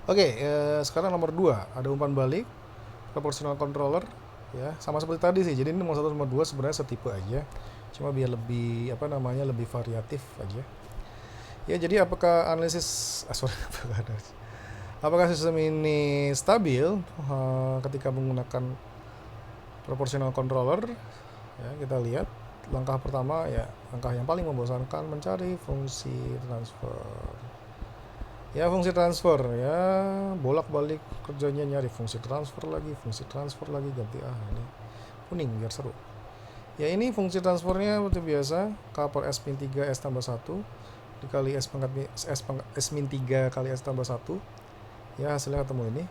Oke, sekarang nomor 2 ada umpan balik proportional controller, ya sama seperti tadi sih. Jadi ini nomor 1 nomor 2 sebenarnya setipe aja, cuma biar lebih apa namanya lebih variatif aja. Ya jadi apakah analisis sorry, apakah sistem ini stabil ketika menggunakan proportional controller? Ya, kita lihat langkah pertama, ya langkah yang paling membosankan, mencari fungsi transfer. Ya fungsi transfer, ya bolak-balik kerjanya nyari fungsi transfer lagi, ganti ini kuning biar seru. Ya ini fungsi transfernya seperti biasa, K per S min 3 S tambah 1 dikali S min 3 kali S tambah 1. Ya hasilnya ketemu ini.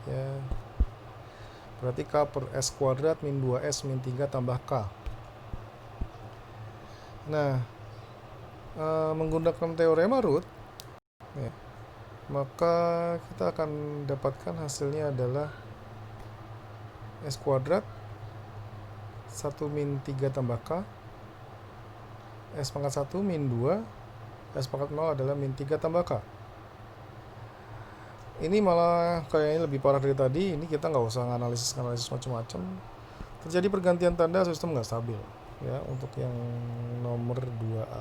Ya berarti K per S kuadrat min 2S min 3 tambah K. Nah, menggunakan teorema root, ya, maka kita akan dapatkan hasilnya adalah S kuadrat 1 min 3 tambah K, S pangkat 1 min 2, S pangkat 0 adalah min 3 tambah K. Ini malah kayaknya lebih parah dari tadi. Ini kita nggak usah analisis macam-macam. Terjadi pergantian tanda, sistem nggak stabil. Ya, untuk yang nomor 2A.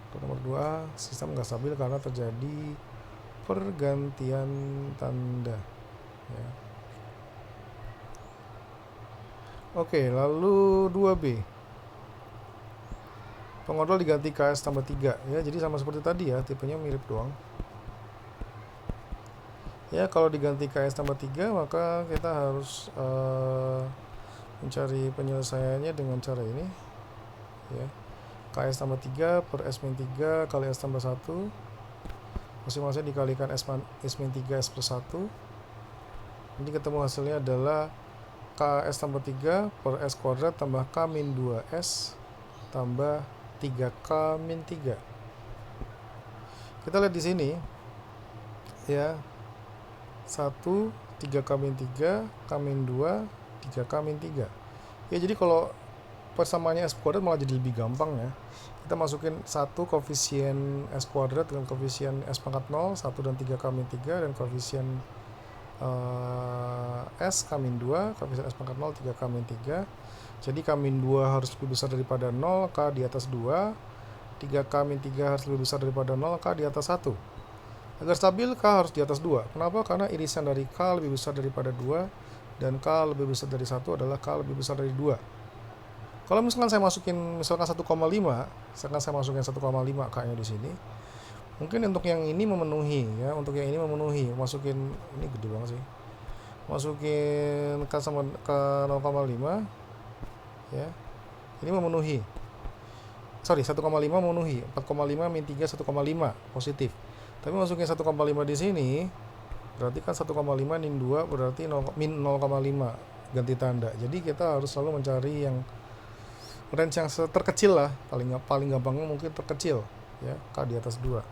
Untuk nomor 2A, sistem nggak stabil karena terjadi pergantian tanda. Ya. Oke, lalu 2B. Pengontrol diganti KS tambah 3. Ya, jadi sama seperti tadi ya, tipenya mirip doang. Ya, kalau diganti KS tambah 3, maka kita harus mencari penyelesaiannya dengan cara ini. Ya. KS tambah 3 per S min 3 kali S tambah 1. Masing-masing dikalikan S min 3 S plus 1. Ini ketemu hasilnya adalah KS tambah 3 per S kuadrat tambah K min 2S tambah 3K min 3. Kita lihat di sini. Ya. 1, 3K min 3, K min 2, 3K min 3. Ya jadi kalau persamaannya S kuadrat malah jadi lebih gampang ya. Kita masukin 1 koefisien S kuadrat dengan koefisien S pangkat 0, 1 dan 3K min 3, dan koefisien S K min 2, koefisien S pangkat 0, 3K min 3. Jadi K min 2 harus lebih besar daripada 0, K di atas 2. 3K min 3 harus lebih besar daripada 0, K di atas 1. Agar stabil, K harus di atas 2. Kenapa? Karena irisan dari K lebih besar daripada 2, dan K lebih besar dari 1 adalah K lebih besar dari 2. Kalau misalkan saya masukin 1,5, misalkan saya masukin 1,5 K-nya di sini, mungkin untuk yang ini memenuhi ya, untuk yang ini memenuhi. Masukin ini gede banget sih. Masukin K sama K 0,5 ya. Ini memenuhi. Sorry, 1,5 memenuhi. 4,5 min 3 1,5 positif. Tapi masukin 1,5 di sini, berarti kan 1,5 min 2 berarti min 0,5 ganti tanda. Jadi kita harus selalu mencari yang range yang terkecil lah, paling gampangnya mungkin terkecil ya, K di atas 2.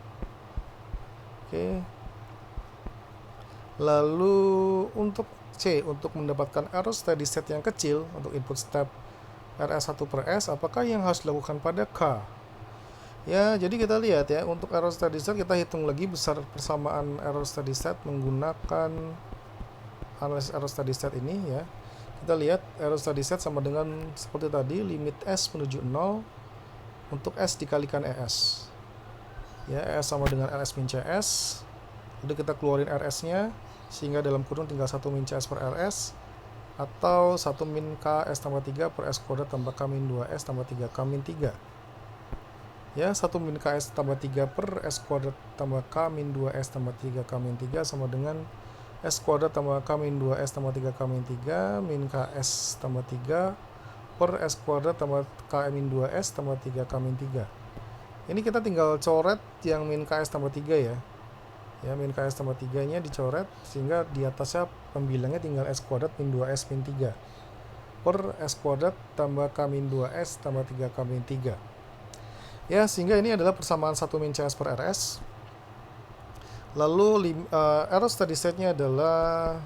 Oke. Lalu untuk C, untuk mendapatkan error steady state yang kecil untuk input step RS1 per S, apakah yang harus dilakukan pada K? Ya, jadi kita lihat ya, untuk error steady state kita hitung lagi besar persamaan error steady state menggunakan analisis error steady state ini ya. Kita lihat error steady state sama dengan seperti tadi, limit S menuju 0 untuk S dikalikan ES. Ya, ES sama dengan RS min CS. Udah kita keluarin RS-nya, sehingga dalam kurung tinggal 1 min CS per RS, atau 1 min K S tambah 3 per S kuadrat tambah K min 2S tambah 3K min 3. Ya, 1 min KS tambah 3 per S kuadrat tambah K min 2S tambah 3K min 3 sama dengan S kuadrat tambah K min 2S tambah 3K min 3 min KS tambah 3 per S kuadrat tambah K min 2S tambah 3K min 3. Ini kita tinggal coret yang min KS tambah 3 ya. Ya, min KS tambah 3 nya dicoret, sehingga di atasnya pembilangnya tinggal S kuadrat min 2S min 3 per S kuadrat tambah K min 2S tambah 3K min 3. Ya, sehingga ini adalah persamaan 1 min CS per RS. Lalu error steady state-nya adalah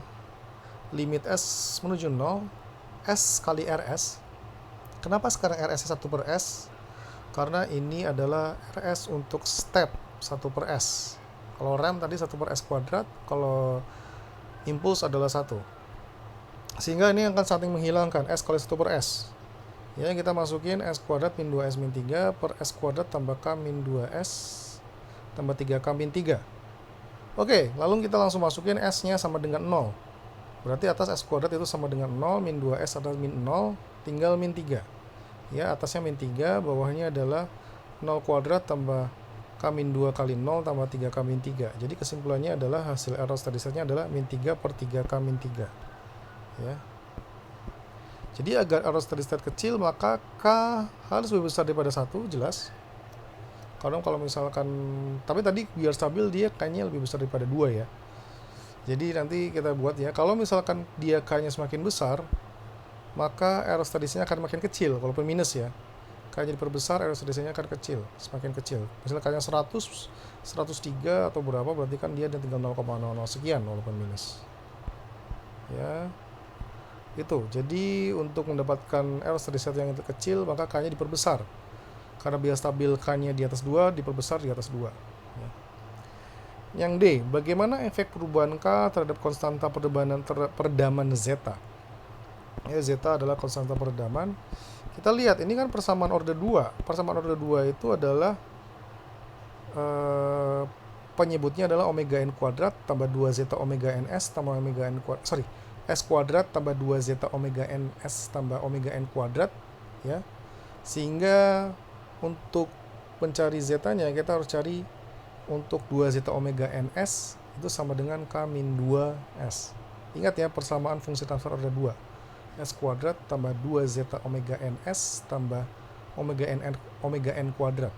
limit S menuju 0, S kali RS. Kenapa sekarang RS-nya 1 per S? karena ini adalah RS untuk step 1 per S. Kalau rem tadi 1 per S kuadrat, kalau impuls adalah 1. Sehingga ini akan saling menghilangkan S kali 1 per S. Ya, kita masukin S kuadrat min 2S min 3 per S kuadrat tambah K min 2S tambah 3K min 3. Oke, lalu kita langsung masukin S-nya sama dengan 0. Berarti atas S kuadrat itu sama dengan 0, min 2S adalah min 0, tinggal min 3. Ya, atasnya min 3, bawahnya adalah 0 kuadrat tambah K min 2 kali 0 tambah 3K min 3. Jadi kesimpulannya adalah hasil error steady state-nya adalah min 3 per 3K min 3. Ya. Jadi agar error steady state kecil, maka K harus lebih besar daripada 1, jelas. Kalau misalkan, tapi tadi biar stabil dia K-nya lebih besar daripada 2 ya. Jadi nanti kita buat ya, kalau misalkan dia K-nya semakin besar, maka error steady state-nya akan makin kecil, walaupun minus ya. K-nya diperbesar, error steady state-nya akan kecil, semakin kecil. Misalnya K-nya 100, 103 atau berapa, berarti kan dia tinggal 0,00 sekian walaupun minus. Ya. Itu. Jadi untuk mendapatkan error steady state yang kecil, maka K-nya diperbesar. Karena biar stabil K-nya di atas 2, diperbesar di atas 2. Ya. Yang D, bagaimana efek perubahan K terhadap konstanta peredaman zeta? Ya, zeta adalah konstanta peredaman. Kita lihat, ini kan persamaan order 2. Persamaan order 2 itu adalah penyebutnya adalah omega n kuadrat tambah 2 zeta omega ns tambah omega n kuadrat, S kuadrat tambah 2 zeta omega ns tambah omega n kuadrat, ya. Sehingga untuk mencari zetanya kita harus cari untuk 2 zeta omega ns itu sama dengan K min 2S. Ingat ya, persamaan fungsi transfer order 2. S kuadrat tambah 2 zeta omega ns tambah omega n kuadrat.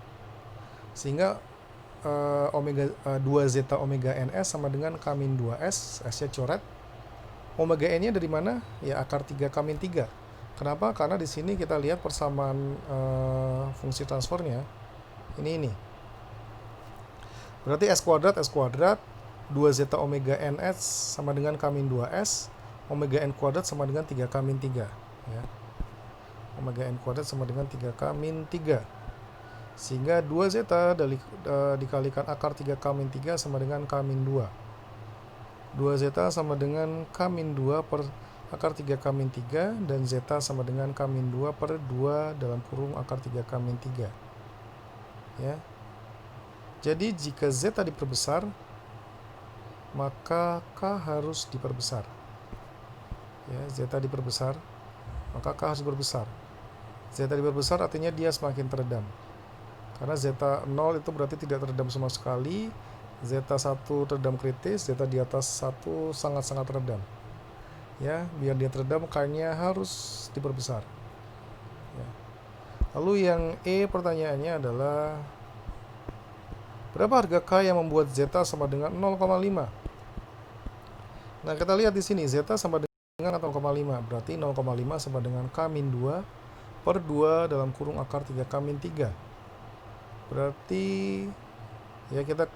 Sehingga 2 zeta omega ns sama dengan K min 2S, S-nya coret. Omega n-nya dari mana? Ya akar 3 K min 3. Kenapa? Karena di sini kita lihat persamaan fungsi transfernya. Ini. Berarti S kuadrat, 2 zeta omega ns sama dengan K min 2S, omega n kuadrat sama dengan 3K min 3. Ya. Omega n kuadrat sama dengan 3K min 3. Sehingga 2 zeta dikalikan akar 3K min 3 sama dengan K min 2. 2 zeta sama dengan K min 2 per akar 3K min 3, dan zeta sama dengan K min 2 per 2 dalam kurung akar 3K min 3. Ya. Jadi jika zeta diperbesar, maka K harus diperbesar. Ya, zeta diperbesar, maka K harus berbesar. Zeta diperbesar artinya dia semakin teredam. Karena zeta 0 itu berarti tidak teredam sama sekali. Zeta 1 teredam kritis, zeta di atas 1 sangat-sangat teredam. Ya, biar dia teredam K-nya harus diperbesar. Ya. Lalu yang E pertanyaannya adalah berapa harga K yang membuat zeta sama dengan 0,5? Nah, kita lihat di sini zeta sama dengan 0,5, berarti 0,5 sama dengan K min 2 per 2 dalam kurung akar 3K min 3. Berarti ya kita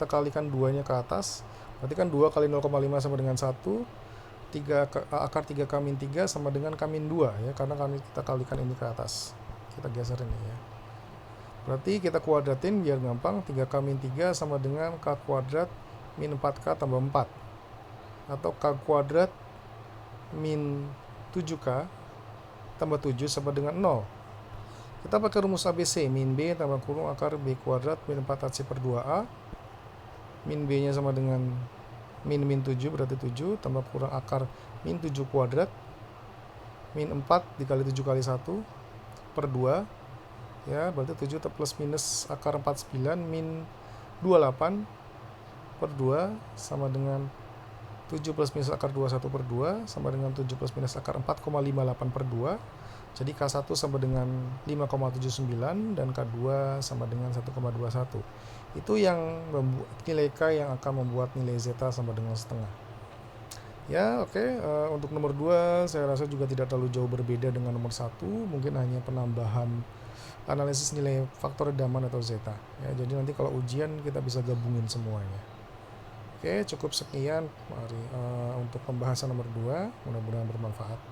kalikan 2-nya ke atas. Berarti kan 2 kali 0,5 sama dengan 1. Akar 3K min 3 sama dengan K min 2 ya, karena kita kalikan ini ke atas. Kita geser ini ya. Berarti kita kuadratin biar gampang. 3K min 3 sama dengan K kuadrat min 4K tambah 4. Atau K kuadrat min 7K tambah 7 sama dengan 0. Kita pakai rumus ABC, min B tambah kurung akar B kuadrat min 4AC per 2A. Min B-nya sama dengan min 7, berarti 7, tambah kurang akar min 7 kuadrat. Min 4 dikali 7 kali 1 per 2. Ya, berarti 7 plus minus akar 49 min 28 per 2 sama dengan 7 plus minus akar 21 per 2 sama dengan 7 plus minus akar 4,58 per 2. Jadi K1 sama dengan 5,79 dan K2 sama dengan 1,21. Itu yang nilai K yang akan membuat nilai zeta sama dengan setengah. Ya, oke. Untuk nomor 2 saya rasa juga tidak terlalu jauh berbeda dengan nomor 1. Mungkin hanya penambahan analisis nilai faktor redaman atau zeta. Ya, jadi nanti kalau ujian kita bisa gabungin semuanya. Oke, cukup sekian. Mari untuk pembahasan nomor 2. Mudah-mudahan bermanfaat.